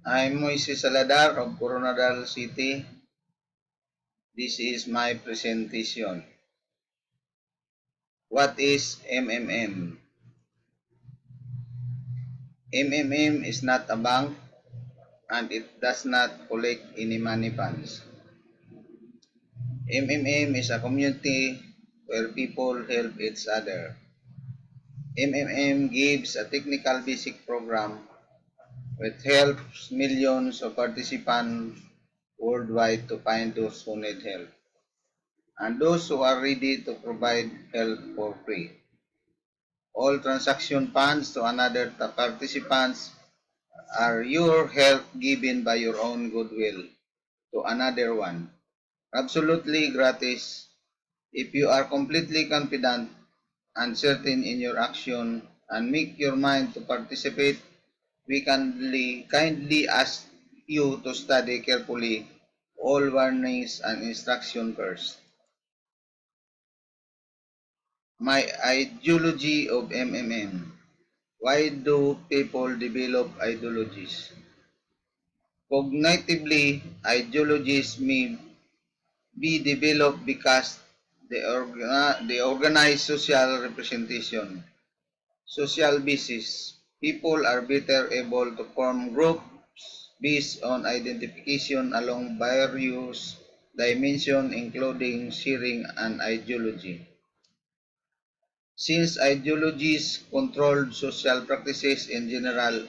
I'm Moises Saladar of Coronadal City. This is my presentation. What is MMM? MMM is not a bank and it does not collect any money funds. MMM is a community where people help each other. MMM gives a technical basic program which helps millions of participants worldwide to find those who need help and those who are ready to provide help for free. All transaction funds to another participants are your help given by your own goodwill to another one. Absolutely gratis. If you are completely confident and certain in your action and make your mind to participate, we kindly ask you to study carefully all warnings and instructions first. My ideology of MMM. Why do people develop ideologies? Cognitively, ideologies may be developed because they organize social representation. Social basis. People are better able to form groups based on identification along various dimensions including sharing an ideology. Since ideologies control social practices in general,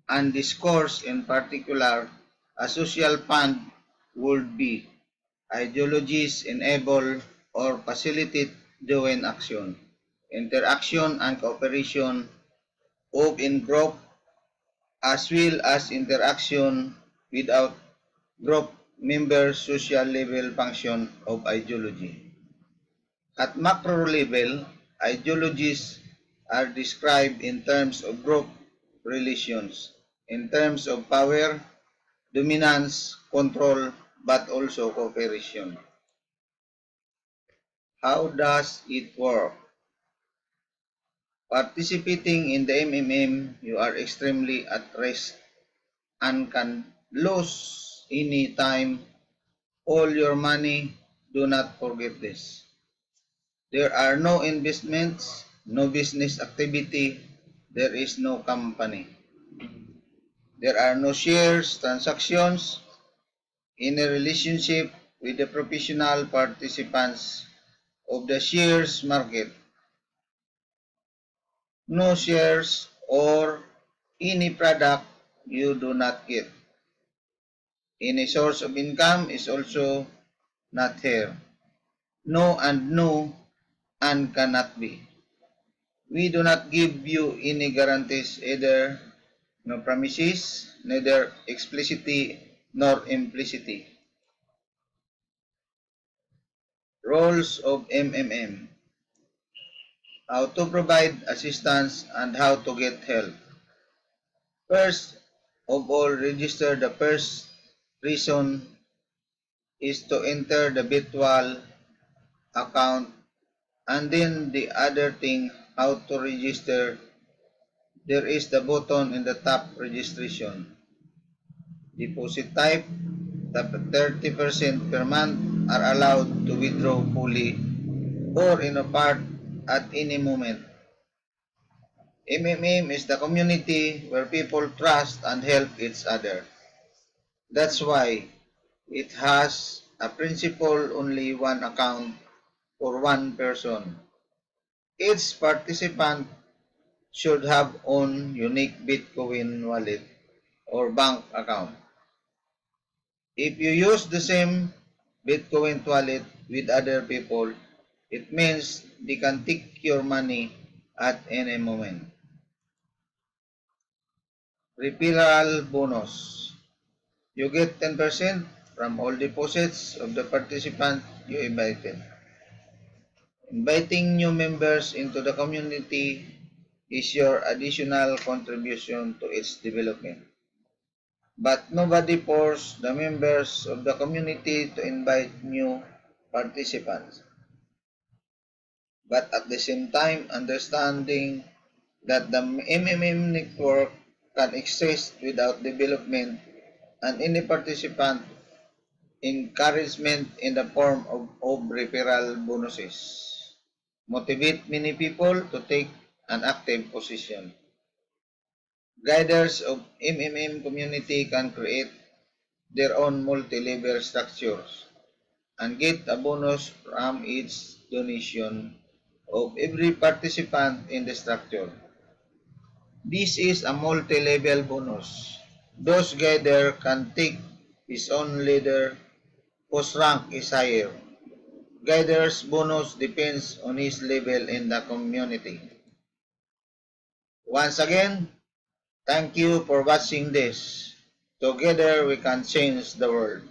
and discourse in particular, a social fund would be ideologies enable or facilitate joint action, interaction and cooperation of in group as well as interaction without group members social level function of ideology. At macro level, ideologies are described in terms of group relations, in terms of power, dominance, control, but also cooperation. How does it work? Participating in the MMM, you are extremely at risk and can lose any time, all your money. Do not forget this. There are no investments, no business activity, there is no company. There are no shares, transactions, in a relationship with the professional participants of the shares market. No shares or any product you do not get. Any source of income is also not here. No and no and cannot be. We do not give you any guarantees either, no promises, neither explicitly nor implicitly. Roles of MMM. How to provide assistance and how to get help. First of all, register. The first reason is to enter the virtual account, and then the other thing, how to register. There is the button in the top, registration. Deposit type, the 30% per month are allowed to withdraw fully or in a part at any moment. MMM is the community where people trust and help each other. That's why it has a principle only one account for one person. Each participant should have own unique Bitcoin wallet or bank account. If you use the same Bitcoin wallet with other people, it means they can take your money at any moment. Referral bonus. You get 10% from all deposits of the participant you invited. Inviting new members into the community is your additional contribution to its development. But nobody forces the members of the community to invite new participants. But at the same time, understanding that the MMM network can exist without development and any participant encouragement in the form of referral bonuses. Motivate many people to take an active position. Guiders of MMM community can create their own multi-level structures and get a bonus from each donation of every participant in the structure. This is a multi-level bonus. Those guider can take his own leader whose rank is higher. Guider's bonus depends on his level in the community. Once again, thank you for watching this. Together we can change the world.